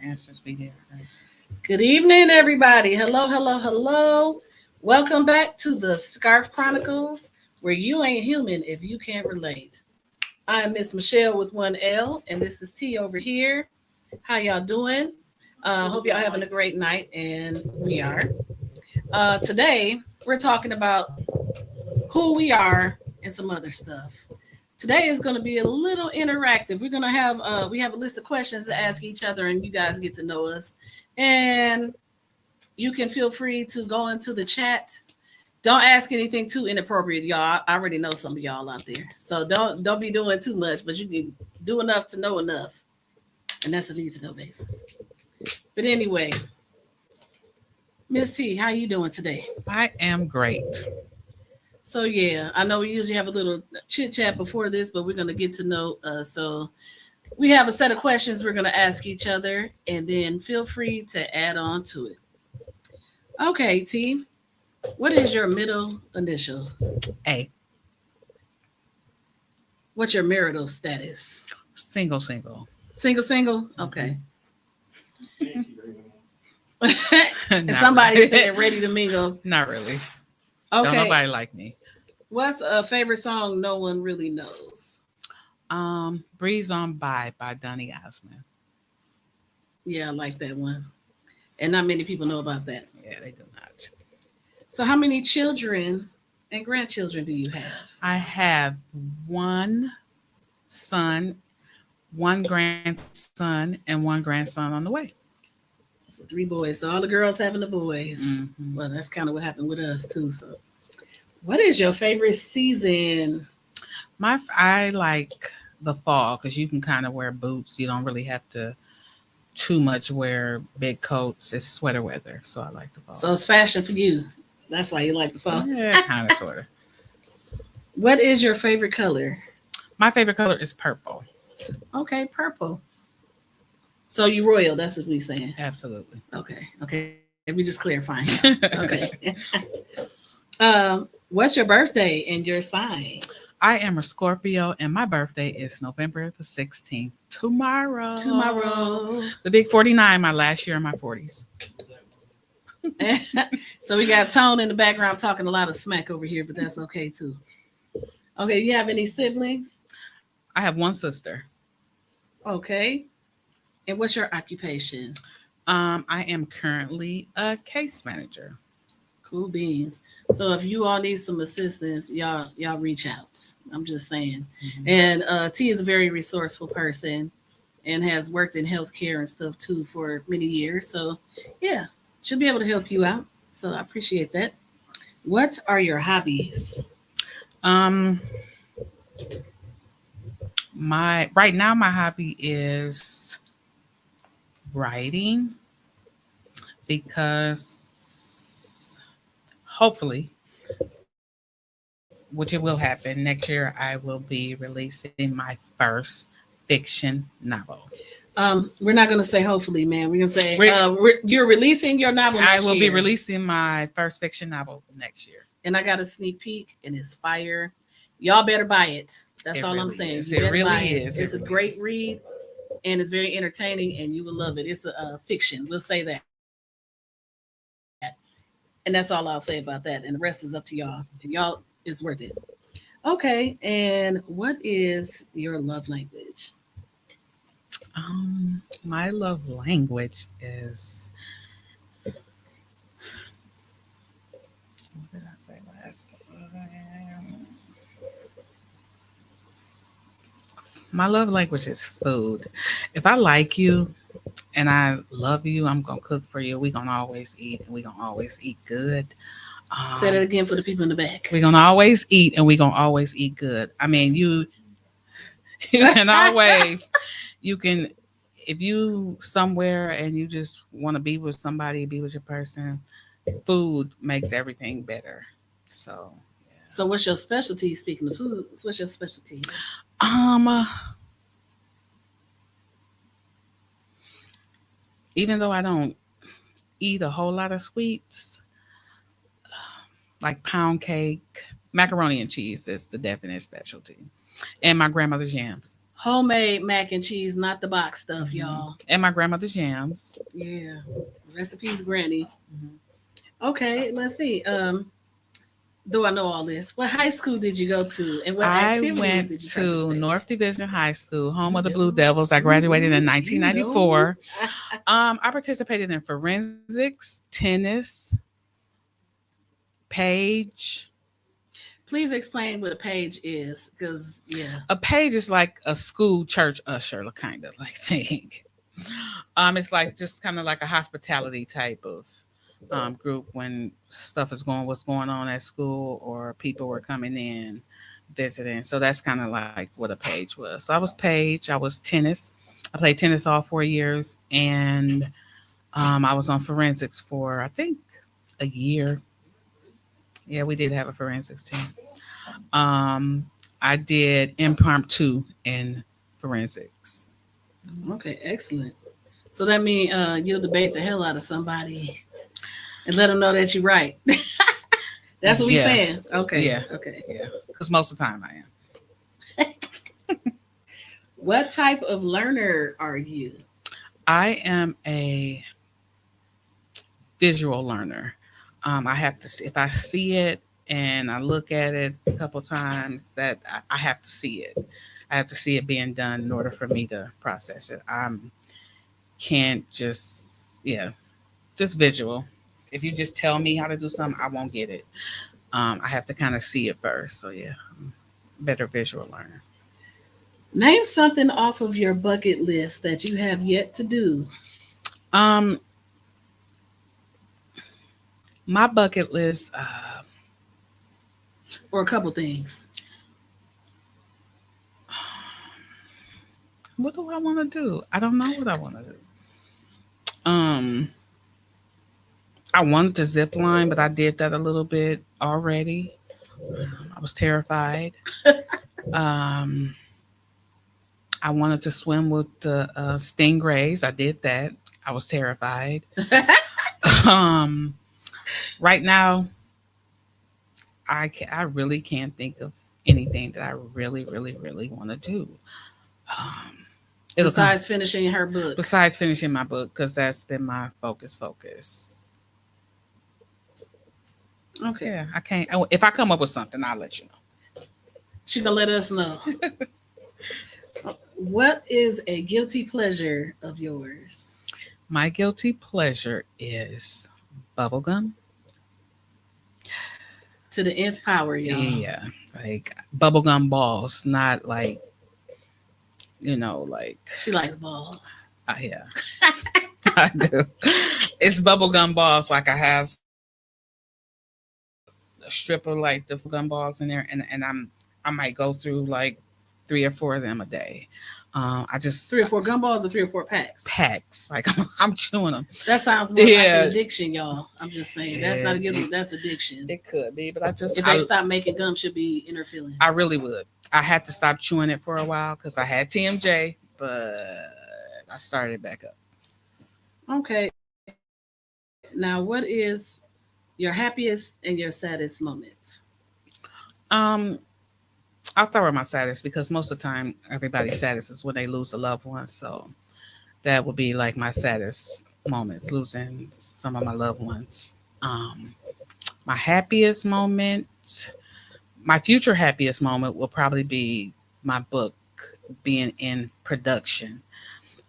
answers be here. Good evening, everybody. Hello, hello, hello. Welcome back to the Scarf Chronicles, where you ain't human if you can't relate. I'm Miss Michele with one L, and this is T over here. How y'all doing? Hope y'all having a great night, and we are. Today, we're talking about who we are and some other stuff. Today is going to be a little interactive. We're going to have we have a list of questions to ask each other, and you guys get to know us. And you can feel free to go into the chat. Don't ask anything too inappropriate, y'all. I already know some of y'all out there, so don't be doing too much. But you can do enough to know enough, and that's a need to know basis. But anyway, Miss T, how you doing today? I am great. So yeah, I know we usually have a little chit chat before this, but we're gonna get to know. So we have a set of questions we're gonna ask each other, and then feel free to add on to it. Okay, T, what is your middle initial? A. What's your marital status? Single. Single? Okay. And Not somebody really. said ready to mingle. Not really. Don't Okay. nobody like me. What's a favorite song no one really knows? Breeze on by Donny Osmond. Yeah, I like that one. And not many people know about that. Yeah, they do not. So how many children and grandchildren do you have? I have one son, one grandson, and one grandson on the way. So 3 boys. So all the girls having the boys. Mhm. Well, that's kind of what happened with us too. So what is your favorite season? I like the fall because you can kind of wear boots. You don't really have to too much wear big coats. It's sweater weather, so I like the fall. So it's fashion for you. That's why you like the fall. Yeah, kind of sort of. What is your favorite color? My favorite color is purple. Okay, purple. So you royal, that's what we saying. Absolutely. Okay. We just clarifying. Okay. What's your birthday and your sign? I am a Scorpio, and my birthday is November the 16th. Tomorrow. The big 49, my last year in my 40s. So we got Tone in the background talking a lot of smack over here, but that's okay too. Okay, you have any siblings? I have one sister. Okay. And what's your occupation? I am currently a case manager. Cool beans. So if you all need some assistance, y'all reach out. I'm just saying. Mhm. And T is a very resourceful person and has worked in healthcare and stuff too for many years. So yeah, should be able to help you out. So I appreciate that. What are your hobbies? Um, my right now my hobby is writing because hopefully, which it will happen next year, I will be releasing my first fiction novel. We're not gonna say hopefully, man. We're gonna say you're releasing your novel. I Next will be year. releasing my first fiction novel next year. And I got a sneak peek, and it's fire. Y'all better buy it. That's It all I'm really saying. is. You It better really buy it. is. It's It a really great is. read, and it's very entertaining, and you will love it. It's a fiction. We'll say that, and that's all I'll say about that. And the rest is up to y'all. And y'all, it's worth it. Okay. And what is your love language? My love language is what did I say last? My love language is food. If I like you and I love you, I'm gonna cook for you. We're gonna always eat, and we're gonna always eat good. Say that again for the people in the back. We're gonna always eat, and we're gonna always eat good. I mean, you can always you can if you somewhere and you just want to be with somebody, be with your person, food makes everything better. So So, what's your specialty? Speaking of food, what's your specialty? um even though I don't eat a whole lot of sweets, like pound cake, macaroni and cheese is the definite specialty. And my grandmother's yams. Homemade mac and cheese, not the box stuff, y'all. And my grandmother's yams. Yeah. Recipes, Granny. Mhm. Okay, let's see. Though I know all this, what high school did you go to, and what I activities went did you to participate in? North Division High School, home You of the know Blue me. Devils. I graduated in You know me. 1994. I participated in forensics, tennis, page. Please explain what a page is, because yeah. A page is like a school church usher kind of like thing. It's like just kind of like a hospitality type of group when stuff is going, what's going on at school, or people were coming in visiting. So that's kind of like what a page was. So I was page. I was tennis. I played tennis all 4 years, and I was on forensics for I think a year. Yeah, we did have a forensics team. Um, I did impromptu in forensics. Okay, excellent. So that means you'll debate the hell out of somebody and let them know that you're right. That's what we Yeah. saying. Okay. Yeah. Okay. Yeah, because most of the time I am. What type of learner are you? I am a visual learner. I have to see, if I see it and I look at it a couple times, that I have to see it. I have to see it being done in order for me to process it. I can't just, yeah, just visual. If you just tell me how to do something, I won't get it. I have to kind of see it first. So yeah, I'm a better visual learner. Name something off of your bucket list that you have yet to do. Um, my bucket list. Or a couple things. What do I want to do? I don't know what I want to do. I wanted to zip line, but I did that a little bit already. I was terrified. Um, I wanted to swim with the stingrays. I did that. I was terrified. um, right now, I really can't think of anything that I really, really, really want to do. Um, it'll come Besides finishing her book. besides finishing my book, because that's been my focus. Okay. Yeah, I can't. If I come up with something, I'll let you know. She gonna let us know. What is a guilty pleasure of yours? My guilty pleasure is bubblegum. To the nth power, y'all. Yeah, like bubblegum balls, not like, like, She likes balls. yeah, I do. It's bubblegum balls. Like I have a strip of like the gum balls in there, and I might go through like 3 or 4 of them a day. I just 3 or 4 gumballs or 3 or 4 packs. packs. Like I'm chewing them. That sounds more like Yeah. an addiction, y'all. I'm just saying that's not a guilty. That's addiction. It could be, but If they stop making gum, should be inner feelings. I really would. I had to stop chewing it for a while because I had TMJ, but I started back up. Okay. Now, what is your happiest and your saddest moments? Um, I'll start with my saddest because most of the time everybody's saddest is when they lose a loved one. So that would be like my saddest moments, losing some of my loved ones. My happiest moment, my future happiest moment will probably be my book being in production.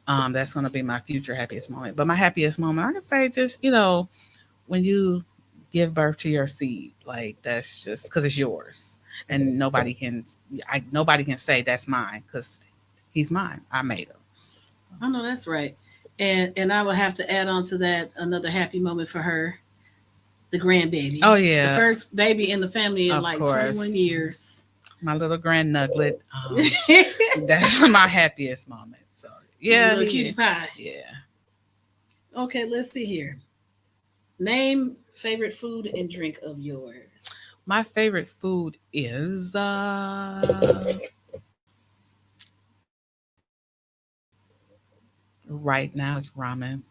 That's going to be my future happiest moment. But my happiest moment, I could say just, when you give birth to your seed, like that's just because it's yours. And nobody can say that's mine because he's mine. I made him. I know that's right. And I will have to add on to that another happy moment for her, the grandbaby. Oh yeah, the first baby in the family in Of like course. 21 years. My little grand nugget. That's my happiest moment. So yeah, Little cutie pie. Yeah. Okay, let's see here. Name favorite food and drink of yours. My favorite food is right now it's ramen.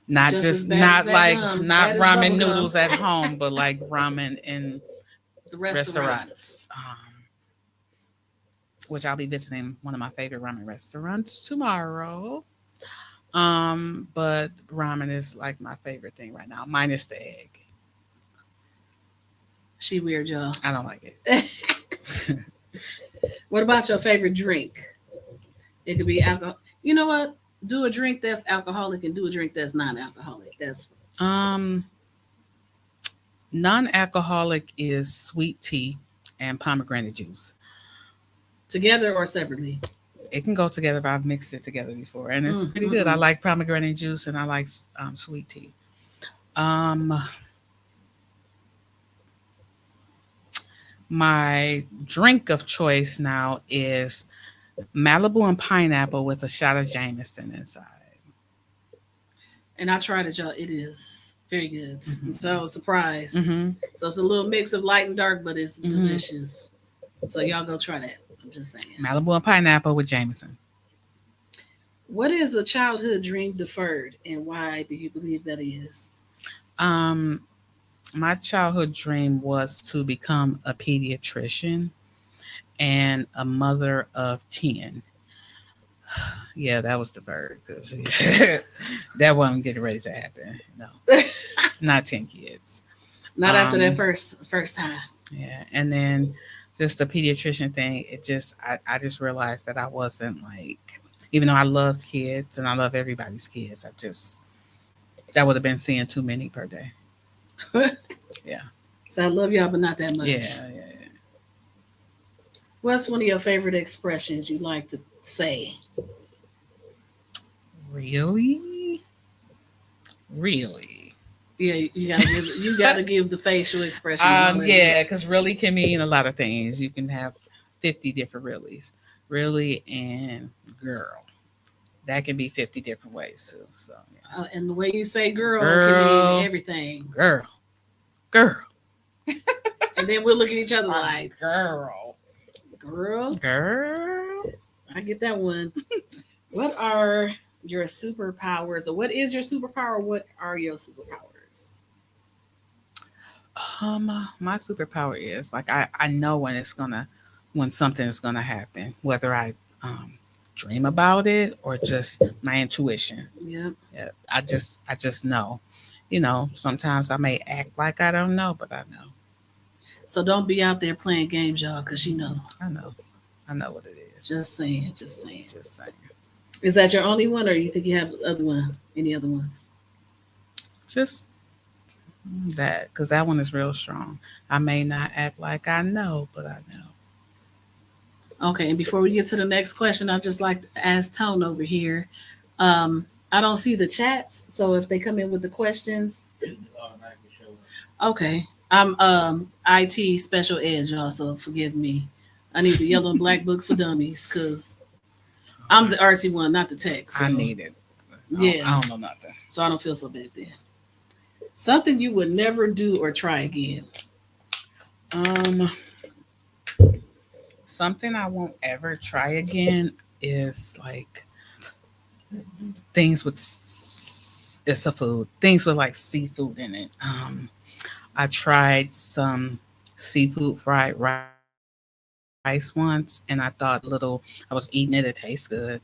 Not Just just as bad not as that like gum. not Bad as ramen bubble gum. noodles at home, but like ramen in The restaurant. restaurants. which I'll be visiting one of my favorite ramen restaurants tomorrow. But ramen is like my favorite thing right now, minus the egg. She weird, y'all. I don't like it. What about your favorite drink? It could be alcohol. You know what? Do a drink that's alcoholic and do a drink that's non-alcoholic. That's Um, Non-alcoholic is sweet tea and pomegranate juice. together or separately. It can go together, but I've mixed it together before, and it's pretty good. I like pomegranate juice and I like sweet tea. Um, my drink of choice now is Malibu and pineapple with a shot of Jameson inside. And I tried it, y'all. It is very good. Mhm. So I was surprised. Mm-hmm. So it's a little mix of light and dark, but it's delicious. So y'all go try that. I'm just saying. Malibu and pineapple with Jameson. What is a childhood dream deferred, and why do you believe that is? Um, my childhood dream was to become a pediatrician and a mother of 10. Yeah, that was the bird because that wasn't getting ready to happen. No, not 10 kids. Not after that Um, first time. Yeah, and then just the pediatrician thing. I just realized that I wasn't like, even though I loved kids and I love everybody's kids, that would have been seeing too many per day. Yeah. So I love y'all, but not that much. Yeah. What's one of your favorite expressions you like to say? Really? Yeah, you gotta give the facial expression. Yeah, because really can mean a lot of things. You can have 50 different reallys. Really and girl. That can be 50 different ways too. So yeah. And the way you say girl Girl. can mean everything. Girl. And then we'll look at each other like, girl. girl. Girl. I get that one. What are your superpowers? Or what is your superpower? What are your superpowers? My superpower is like I know when something is gonna happen, whether I dream about it or just my intuition. Yep. Yeah, I just know. Sometimes I may act like I don't know, but I know. So don't be out there playing games, y'all, because you know. I know what it is. Just saying. Just saying. Is that your only one, or you think you have other one? Any other ones? Just that, because that one is real strong. I may not act like I know, but I know. Okay, and before we get to the next question, I'd just like to ask Tone over here. I don't see the chats, so if they come in with the questions, okay. I'm IT special ed, y'all, so forgive me. I need the yellow and black book for dummies because I'm the artsy one, not the tech. So, I need it. Yeah. I don't know nothing. So I don't feel so bad then. Something you would never do or try again. Something I won't ever try again is like things with it's a food. Things with like seafood in it. I tried some seafood fried rice once, and I thought I was eating it. It tastes good.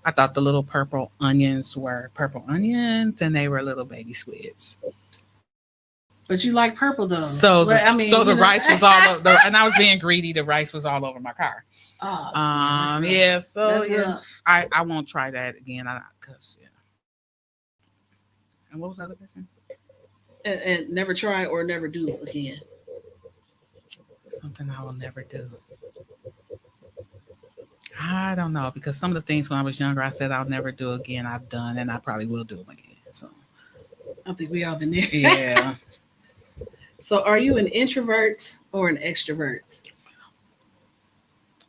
I thought the little purple onions were purple onions, and they were little baby squids. But you like purple though. So But, the rice was all over, and I was being greedy. The rice was all over my car. Oh, Yeah. So that's yeah, rough. I won't try that again. Cause yeah. And what was the other question? And never try or never do again. Something I will never do. I don't know, because some of the things when I was younger, I said I'll never do again. I've done, and I probably will do them again. So I think we all been there. yeah. So are you an introvert or an extrovert?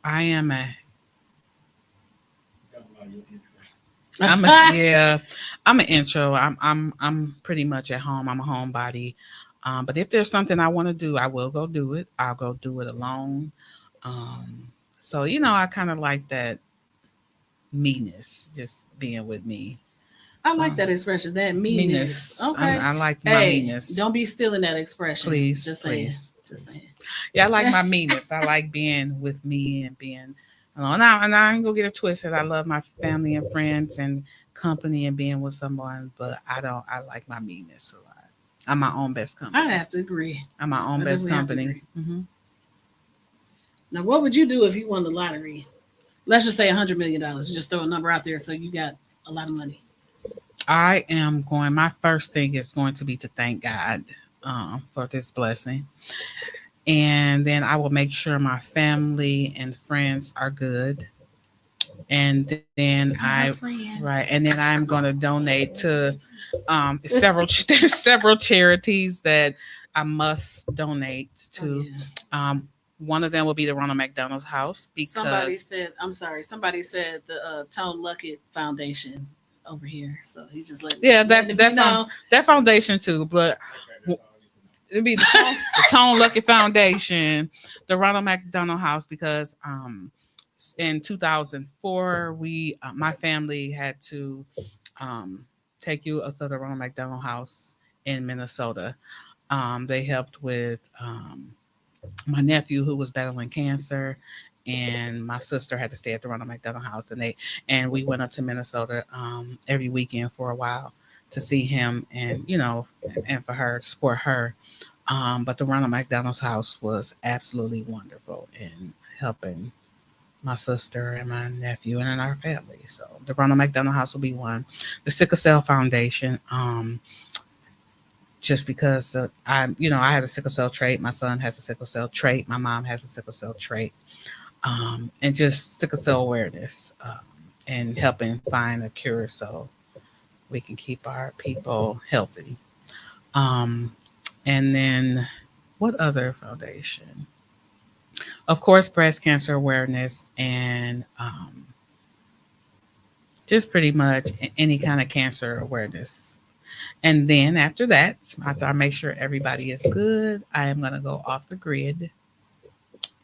I am a. I'm an intro. I'm pretty much at home. I'm a homebody. But if there's something I want to do, I will go do it. I'll go do it alone. So I kind of like that meanness, just being with me. I like that expression, that meanness. Okay. I like my meanness. Don't be stealing that expression. Please, Just please. saying. Yeah, I like my meanness. I like being with me and being And I ain't gonna get it twisted. I love my family and friends and company and being with someone, but I don't. I like my meanness a lot. I'm my own best I company. have to agree. I'm my own I best definitely have to company. agree. Hmm. Now, what would you do if you won the lottery? Let's just say $100 million. Just throw a number out there so you got a lot of money. I am going. My first thing is going to be to thank God for this blessing, and then I will make sure my family and friends are good, and then right, and then I'm going to donate to several there's several charities that I must donate Oh, to. yeah. One of them will be the Ronald McDonald's House Somebody because said, I'm sorry, somebody said the Tone Luckett Foundation over here. So he's just yeah, letting it be known. that foundation too, but it'd be the Tone Lucky Foundation, the Ronald McDonald House, because in 2004 we my family had to um, take you to the Ronald McDonald House in Minnesota. They helped with my nephew who was battling cancer, and my sister had to stay at the Ronald McDonald House, and we went up to Minnesota every weekend for a while to see him, and and for her to support her. But the Ronald McDonald's House was absolutely wonderful in helping my sister and my nephew and in our family. So the Ronald McDonald House will be one. The Sickle Cell Foundation, just because I had a sickle cell trait. My son has a sickle cell trait. My mom has a sickle cell trait. And just sickle cell awareness and helping find a cure so we can keep our people healthy. Um, and then what other foundation? Of course, breast cancer awareness and just pretty much any kind of cancer awareness. And then after that, after I make sure everybody is good, I am going to go off the grid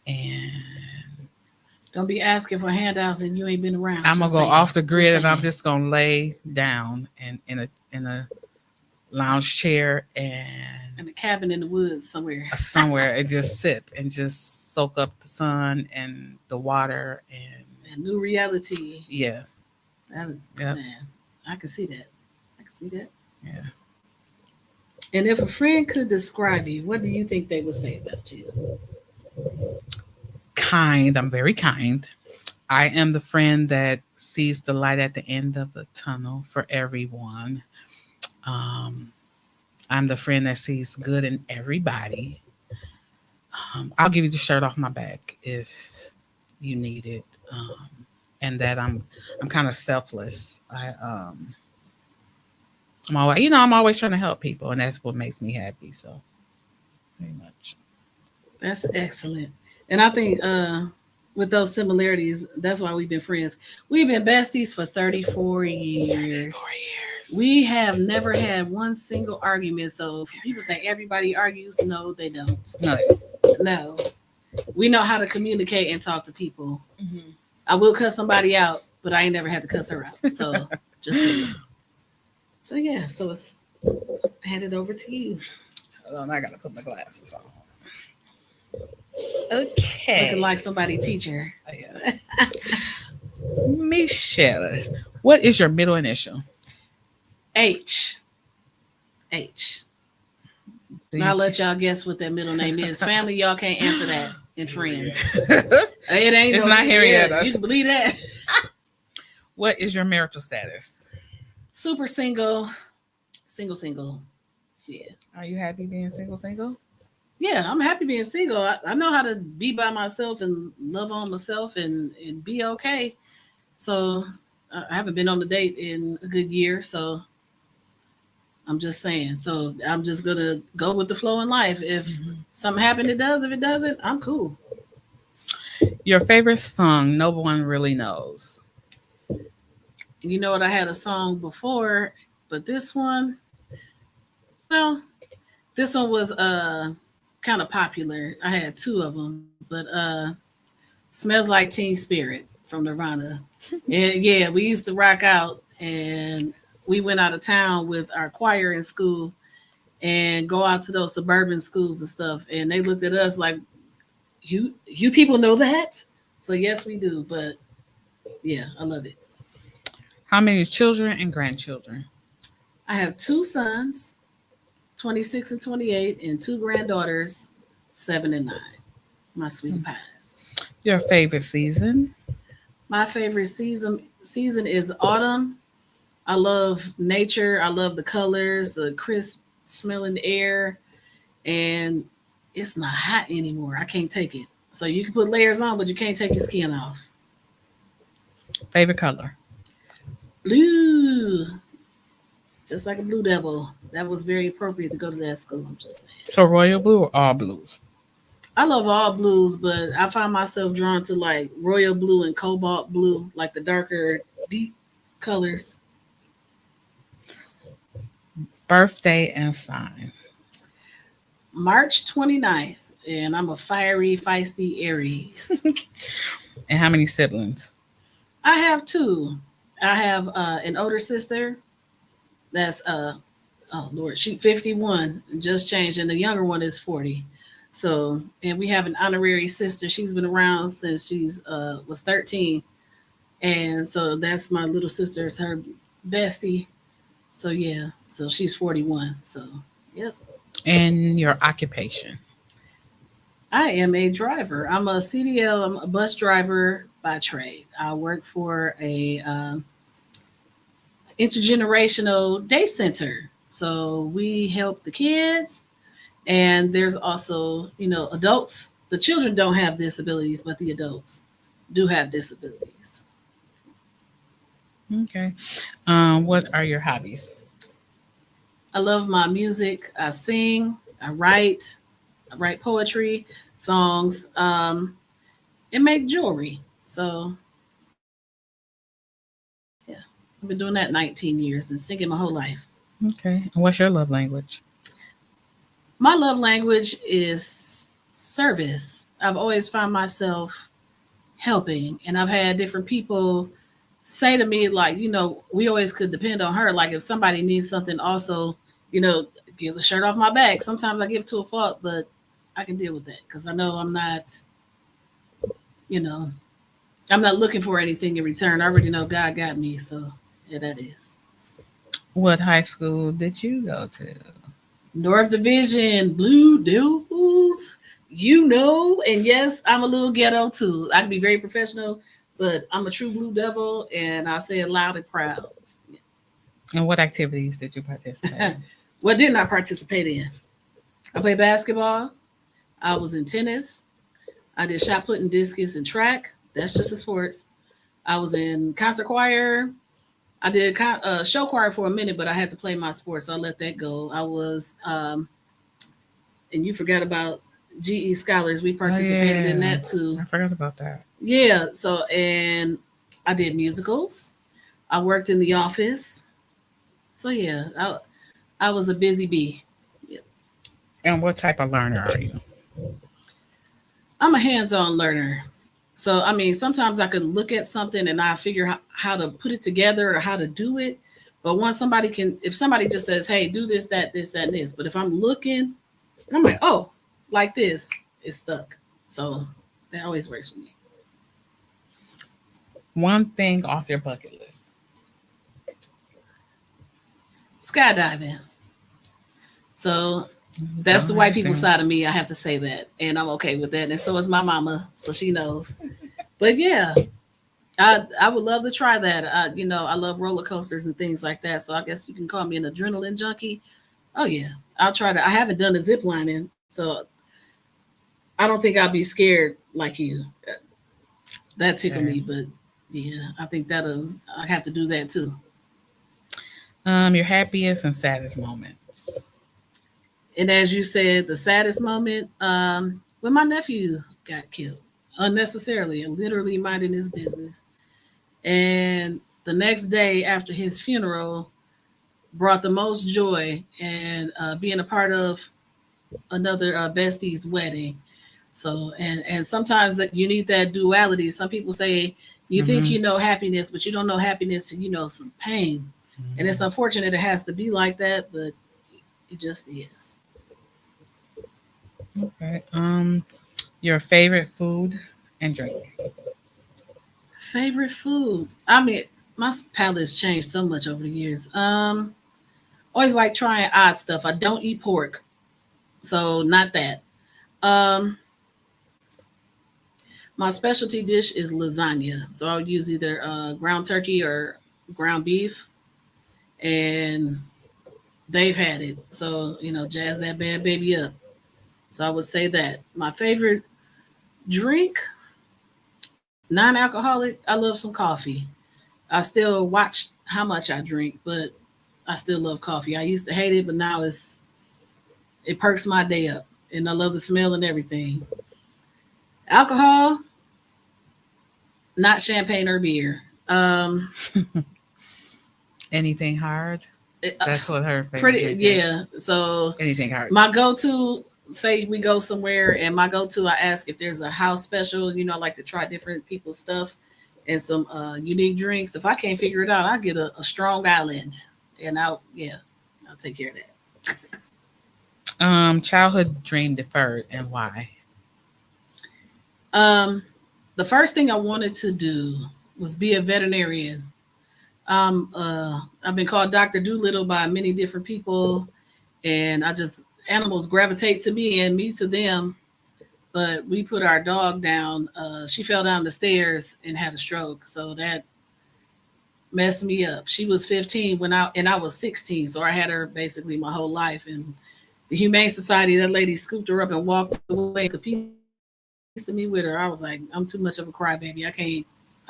and Don't be asking for handouts and you ain't been around. I'm gonna Just go saying. off the Just grid and I'm saying. just gonna lay down and in a lounge chair and In a cabin in the woods somewhere. somewhere and just sip and just soak up the sun and the water and A new reality. yeah, That, yeah, man, I can see that. I can see that. yeah. And if a friend could describe you, what do you think they would say about you? Kind. I'm very kind. I am the friend that sees the light at the end of the tunnel for everyone. Um, I'm the friend that sees good in everybody. I'll give you the shirt off my back if you need it. And that I'm kind of selfless. I'm always trying to help people, and that's what makes me happy. So, pretty much. That's excellent. And I think with those similarities, that's why we've been friends. We've been besties for 34 years. 34 years. We have never had one single argument. So people say everybody argues. No, they don't. No. No. We know how to communicate and talk to people. Mm-hmm. I will cuss somebody out, but I ain't never had to cuss her out. So just saying. So yeah, so it's handed over to you. Hold on, I gotta put my glasses on. Okay. Looking like somebody teacher. Oh, yeah. Michele, what is your middle initial? H. H. Do Now I'll let y'all guess what that middle name is. Family, y'all can't answer that. And friends. It ain't. It's not here yet. You can believe that. What is your marital status? Super single. Single. Yeah. Are you happy being single? Yeah, I'm happy being single. I know how to be by myself and love on myself and be okay. So I haven't been on a date in a good year. So I'm just saying. So I'm just going to go with the flow in life. If something happened, it does. If it doesn't, I'm cool. Your favorite song, no one really knows. And you know what? I had a song before, but this one, well, this one was kind of popular. I had two of them, but Smells Like Teen Spirit from Nirvana. And yeah, we used to rock out and we went out of town with our choir in school and go out to those suburban schools and stuff. And they looked at us like, you people know that? So yes, we do. But yeah, I love it. How many children and grandchildren? I have two sons, 26 and 28, and two granddaughters, 7 and 9. My sweetie pies. Your favorite season? My favorite season is autumn. I love nature. I love the colors, the crisp smelling air, and it's not hot anymore. I can't take it. So you can put layers on, but you can't take your skin off. Favorite color? Blue, just like a blue devil. That was very appropriate to go to that school. I'm just saying. So royal blue or all blues? I love all blues, but I find myself drawn to like royal blue and cobalt blue, like the darker, deep colors. Birthday and sign. March 29th, and I'm a fiery, feisty Aries. And how many siblings? I have two. I have an older sister that's oh Lord, she 51, just changed, and the younger one is 40. So, and we have an honorary sister. She's been around since she's was 13, and so that's my little sister's her bestie. So yeah, so she's 41. So yep, And your occupation? I am a driver. I'm a CDL. I'm a bus driver by trade. I work for a intergenerational day center. So we help the kids, and there's also, adults. The children don't have disabilities, but the adults do have disabilities. Okay. What are your hobbies? I love my music. I sing. I write. I write poetry, songs, and make jewelry. So yeah, I've been doing that 19 years and singing my whole life. Okay. And what's your love language? My love language is service. I've always found myself helping, and I've had different people say to me, like, we always could depend on her. Like, if somebody needs something, also, you know, give the shirt off my back. Sometimes I give to a fault, but I can deal with that because I know you know, I'm not looking for anything in return. I already know God got me. So, yeah, that is. What high school did you go to? North Division, Blue Devils, and yes, I'm a little ghetto too. I can be very professional, but I'm a true Blue Devil, and I say it loud and proud. And what activities did you participate in? What didn't I participate in? I played basketball. I was in tennis. I did shot put and discus and track. That's just a sports. I was in concert choir. I did show choir for a minute, but I had to play my sport, so I let that go. I was, and you forgot about GE Scholars. We Oh, participated in yeah. that too. I forgot about that. Yeah. So, and I did musicals. I worked in the office. So yeah, I was a busy bee. Yeah. And what type of learner are you? I'm a hands-on learner. So I mean, sometimes I could look at something and I figure how to put it together or how to do it. But once if somebody just says, "Hey, do this, that, this, that, and this," but if I'm looking, I'm like, "Oh, like this," it's stuck. So that always works for me. One thing off your bucket list. Skydiving. So that's the Don't white have people to. side of me. I have to say that, and I'm okay with that. And so is my mama, so she knows. But yeah, I would love to try that. I love roller coasters and things like that. So I guess you can call me an adrenaline junkie. Oh yeah, I'll try to. I haven't done the zip lining, so I don't think I'll be scared like you. That tickled Okay. me, but yeah, I think I have to do that too. Your happiest and saddest moments. And as you said, the saddest moment, when my nephew got killed unnecessarily and literally minding his business. And the next day after his funeral brought the most joy, and being a part of another bestie's wedding. So, and sometimes that you need that duality. Some people say you think Mm-hmm. you know happiness, but you don't know happiness till you know some pain. And it's unfortunate it has to be like that, but it just is. Okay. Your favorite food and drink. Favorite food. I mean, my palate's changed so much over the years. Always like trying odd stuff. I don't eat pork, so not that. Um, my specialty dish is lasagna. So I'll use either ground turkey or ground beef, and they've had it. So jazz that bad baby up. So I would say that my favorite drink, non-alcoholic. I love some coffee. I still watch how much I drink, but I still love coffee. I used to hate it, but now it perks my day up, and I love the smell and everything. Alcohol, not champagne or beer. Anything hard? That's what her favorite Pretty, drink is. yeah. So Anything hard? my go-to, say we go somewhere, and my go-to, I ask if there's a house special. I like to try different people's stuff and some unique drinks. If I can't figure it out, I get a strong island, and I'll take care of that. Childhood dream deferred and why? Um, the first thing I wanted to do was be a veterinarian. I've been called Dr. Doolittle by many different people, and animals gravitate to me and me to them. But we put our dog down. She fell down the stairs and had a stroke, so that messed me up. She was 15 and I was 16, so I had her basically my whole life. And the Humane Society, that lady scooped her up and walked away. A piece of me with her. I was like, I'm too much of a crybaby. I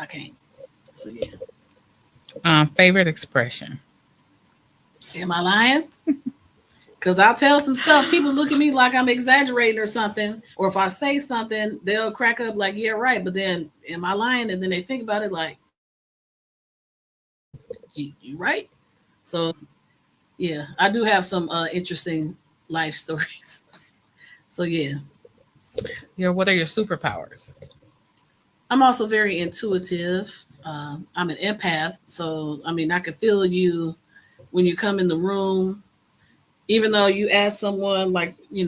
can't. So yeah. Favorite expression? Am I lying? Because I'll tell some stuff. People look at me like I'm exaggerating or something. Or if I say something, they'll crack up like, yeah, right. But then, am I lying? And then they think about it like, you right? So, yeah, I do have some interesting life stories. So, yeah. What are your superpowers? I'm also very intuitive. I'm an empath. So, I mean, I can feel you when you come in the room. Even though you ask someone like, you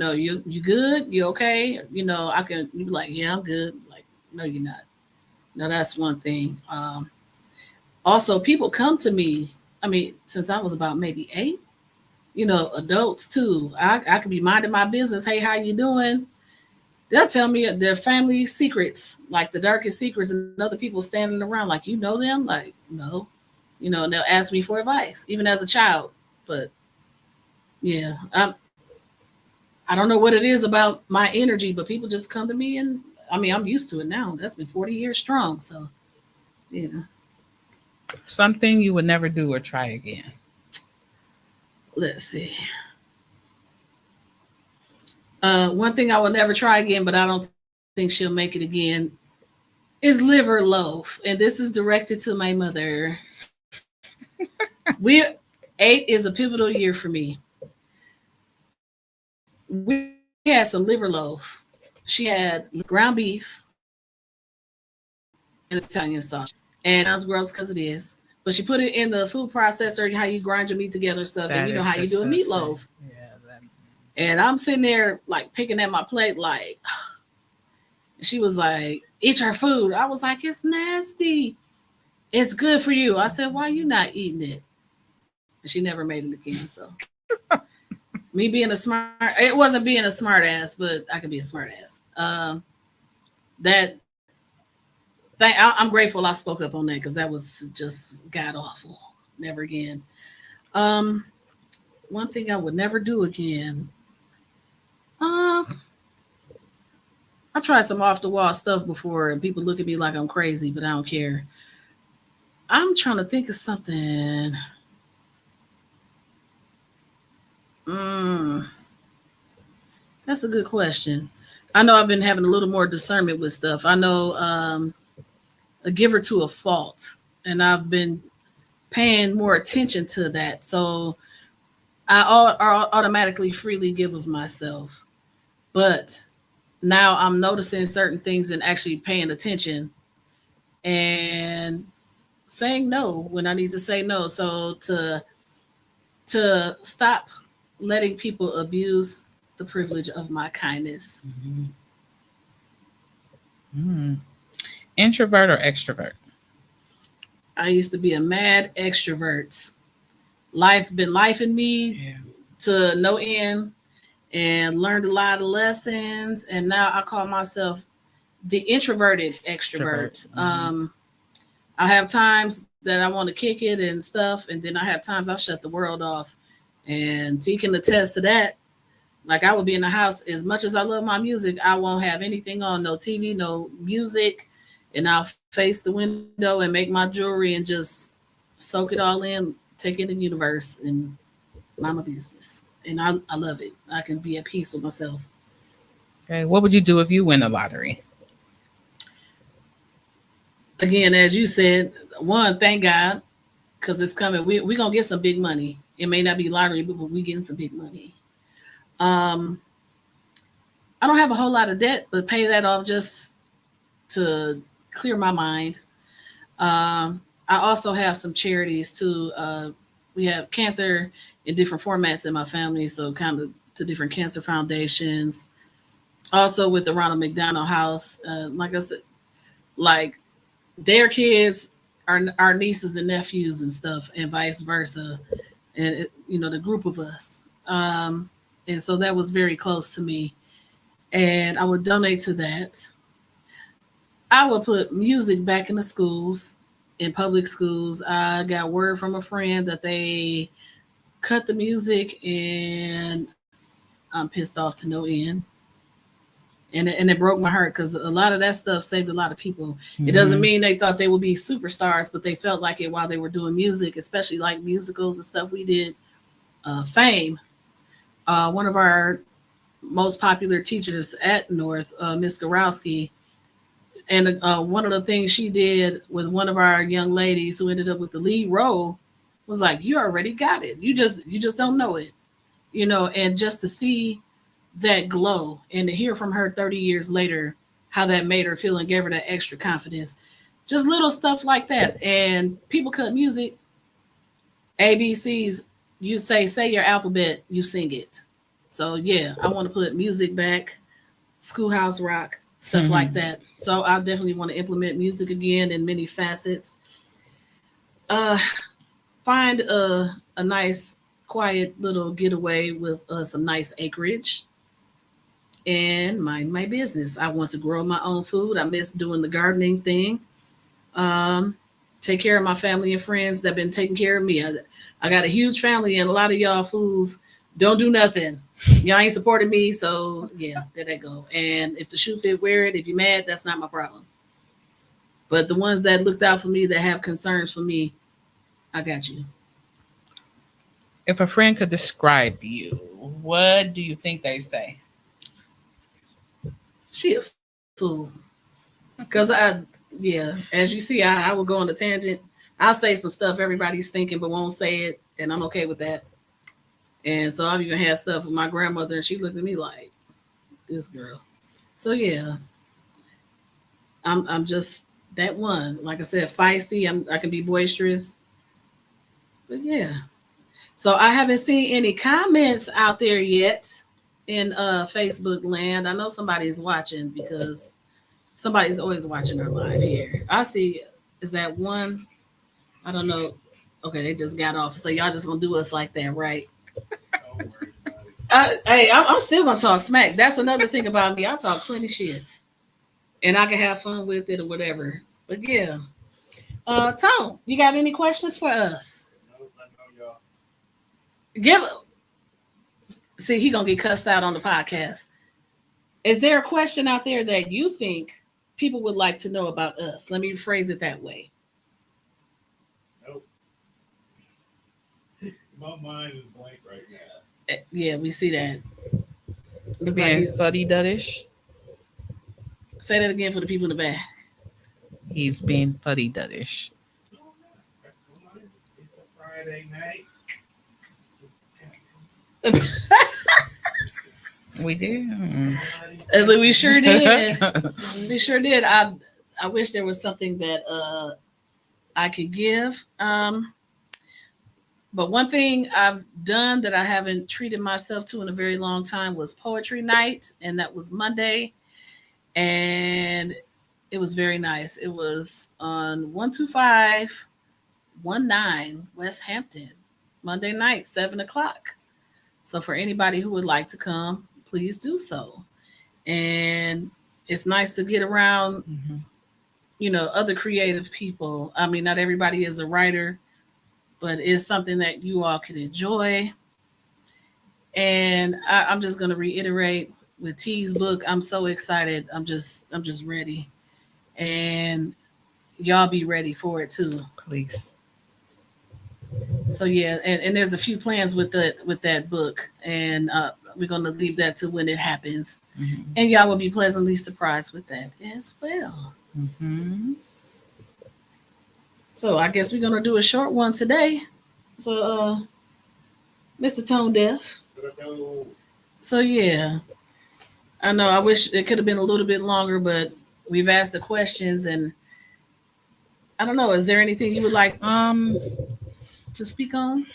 good, you okay, I can you be like, yeah, I'm good. Like, no, you're not. No, that's one thing. Also, people come to me. I mean, since I was about maybe 8, adults too. I could be minding my business. Hey, how you doing? They'll tell me their family secrets, like the darkest secrets, and other people standing around like, you know them? Like, no. And they'll ask me for advice, even as a child. But yeah, I don't know what it is about my energy, but people just come to me, and I mean, I'm used to it now. That's been 40 years strong. So, yeah. Something you would never do or try again. Let's see. One thing I will never try again, but I don't think she'll make it again, is liver loaf. And this is directed to my mother. we 8 is a pivotal year for me. We had some liver loaf. She had ground beef and Italian sausage. And sounds gross because it is. But she put it in the food processor, how you grind your meat together stuff. That and you know is how you do a disgusting. meatloaf. Yeah, And I'm sitting there like picking at my plate, like, and she was like, eat your food. I was like, it's nasty. It's good for you. I said, why you not eating it? And she never made it again. So me being it wasn't being a smart ass, but I can be a smart ass. I'm grateful I spoke up on that because that was just god awful. Never again. One thing I would never do again. I tried some off the wall stuff before, and people look at me like I'm crazy, but I don't care. I'm trying to think of something. That's a good question. I know I've been having a little more discernment with stuff. I know a giver to a fault, and I've been paying more attention to that. So I automatically freely give of myself. But now I'm noticing certain things and actually paying attention and saying no when I need to say no. So to stop letting people abuse the privilege of my kindness. Mm. Introvert or extrovert? I used to be a mad extrovert. Life been life in me Yeah. to no end and learned a lot of lessons. And now I call myself the introverted Extrovert. extrovert. I have times that I want to kick it and stuff, and then I have times I shut the world off. And T can attest to that. Like I would be in the house as much as I love my music, I won't have anything on, no TV, no music, and I'll face the window and make my jewelry and just soak it all in, take in the universe, and mind my business. And I love it. I can be at peace with myself. Okay. What would you do if you win the lottery? Again, as you said, one, thank God, because it's coming. We gonna get some big money. It may not be lottery, but we getting some big money. Um, I don't have a whole lot of debt, but pay that off just to clear my mind. I also have some charities too. We have cancer in different formats in my family, so kind of to different cancer foundations. Also with the Ronald McDonald House, like I said, like their kids are our nieces and nephews and stuff, and vice versa, and the group of us. And so that was very close to me, and I would donate to that. I would put music back in the schools, in public schools. I got word from a friend that they cut the music, and I'm pissed off to no end. And it broke my heart because a lot of that stuff saved a lot of people. It doesn't Mhm. mean they thought they would be superstars, but they felt like it while they were doing music, especially like musicals and stuff we did. Fame. One of our most popular teachers at North, Miss Gorowski, and one of the things she did with one of our young ladies who ended up with the lead role was like, you already got it. You just don't know it, and just to see that glow and to hear from her 30 years later how that made her feel and gave her that extra confidence. Just little stuff like that. And people cut music, ABCs, you say your alphabet, you sing it. So yeah, I want to put music back, schoolhouse rock, stuff like Mhm. that. So I definitely want to implement music again in many facets. Uh, find a nice, quiet little getaway with some nice acreage and mind my business. I want to grow my own food. I miss doing the gardening thing. Um, take care of my family and friends that have been taking care of me. I got a huge family, and a lot of y'all fools don't do nothing. Y'all ain't supporting me, so yeah, there they go. And if the shoe fit, wear it. If you're mad, that's not my problem. But the ones that looked out for me, that have concerns for me, I got you. If a friend could describe you, what do you think they say? She a fool. Cause yeah, as you see, I will go on a tangent. I'll say some stuff everybody's thinking, but won't say it, and I'm okay with that. And so I've even had stuff with my grandmother, and she looked at me like, "This girl." So yeah, I'm just that one. Like I said, feisty. I can be boisterous, but yeah. So I haven't seen any comments out there yet in Facebook land. I know somebody's watching because somebody's always watching our live here. I see. Is that one? I don't know. Okay, they just got off. So y'all just gonna do us like that, right? Hey, I'm still gonna talk smack. That's another thing about me. I talk plenty shit, and I can have fun with it or whatever. But yeah, Tom, you got any questions for us? Give. See, he gonna get cussed out on the podcast. Is there a question out there that you think people would like to know about us? Let me phrase it that way. Yeah, we see that. Look like Being fuddy duddish. say that again for the people in the back. He's being fuddy duddish. We did. We sure did. We sure did. I wish there was something that I could give. But one thing I've done that I haven't treated myself to in a very long time was poetry night, and that was Monday, and it was very nice. It was on 125 19 West Hampton, Monday night, 7 o'clock. So for anybody who would like to come, please do so. And it's nice to get around, Mhm. other creative people. I mean, not everybody is a writer, but it's something that you all can enjoy. And I'm just gonna reiterate with T's book. I'm so excited. I'm just ready, and y'all be ready for it too. Please. So yeah, and there's a few plans with that book, and we're gonna leave that to when it happens, Mhm. and y'all will be pleasantly surprised with that as well. Mhm. So I guess we're gonna do a short one today. So Mr. Tone Deaf. So yeah, I know I wish it could have been a little bit longer, but we've asked the questions, and I don't know. Is there anything you would like Um, to speak on?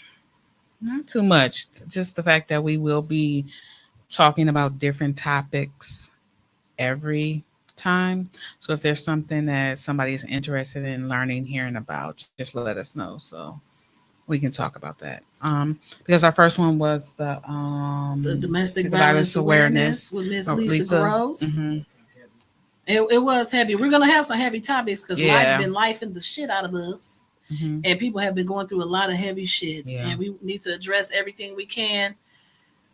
not too much. Just the fact that we will be talking about different topics every time. So if there's something that somebody is interested in learning, hearing about, just let us know so we can talk about that. Because our first one was the The domestic violence violence awareness. awareness with Miss Oh, Lisa Lisa. Groves. Hmm. It was heavy. We're gonna have some heavy topics because life's Yeah. been lifing the shit out of us, Hmm. and people have been going through a lot of heavy shit, Yeah. and we need to address everything we can.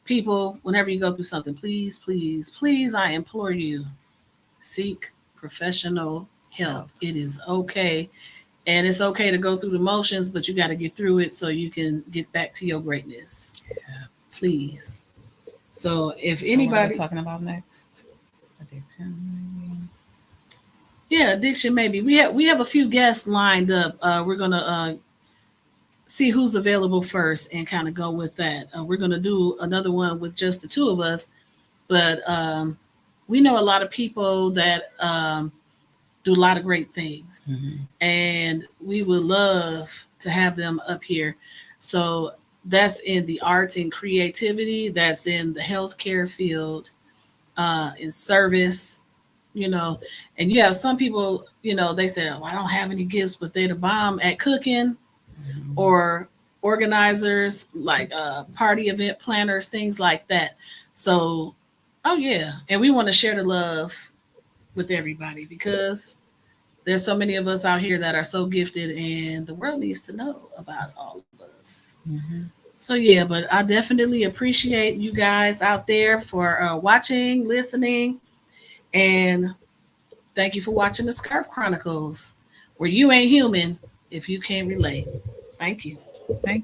People, whenever you go through something, please, please, please, I implore you, seek professional help. Help. It is okay, and it's okay to go through the motions, but you got to get through it so you can get back to your greatness. Yeah. Please. So if So what are we anybody, talking about next? Addiction. Maybe? yeah, addiction maybe. We have a few guests lined up. We're gonna see who's available first and kind of go with that. We're gonna do another one with just the two of us, but we know a lot of people that do a lot of great things, Hmm. and we would love to have them up here. So that's in the arts and creativity. That's in the healthcare field, in service, you know. And you have some people, they say, "Oh, I don't have any gifts," but they're the bomb at cooking, Hmm. or organizers, like party event planners, things like that. So, oh yeah, and we want to share the love with everybody because there's so many of us out here that are so gifted, and the world needs to know about all of us. Hmm. So yeah, but I definitely appreciate you guys out there for watching, listening, and thank you for watching the Scarf Chronicles, where you ain't human if you can't relate. Thank you. Thank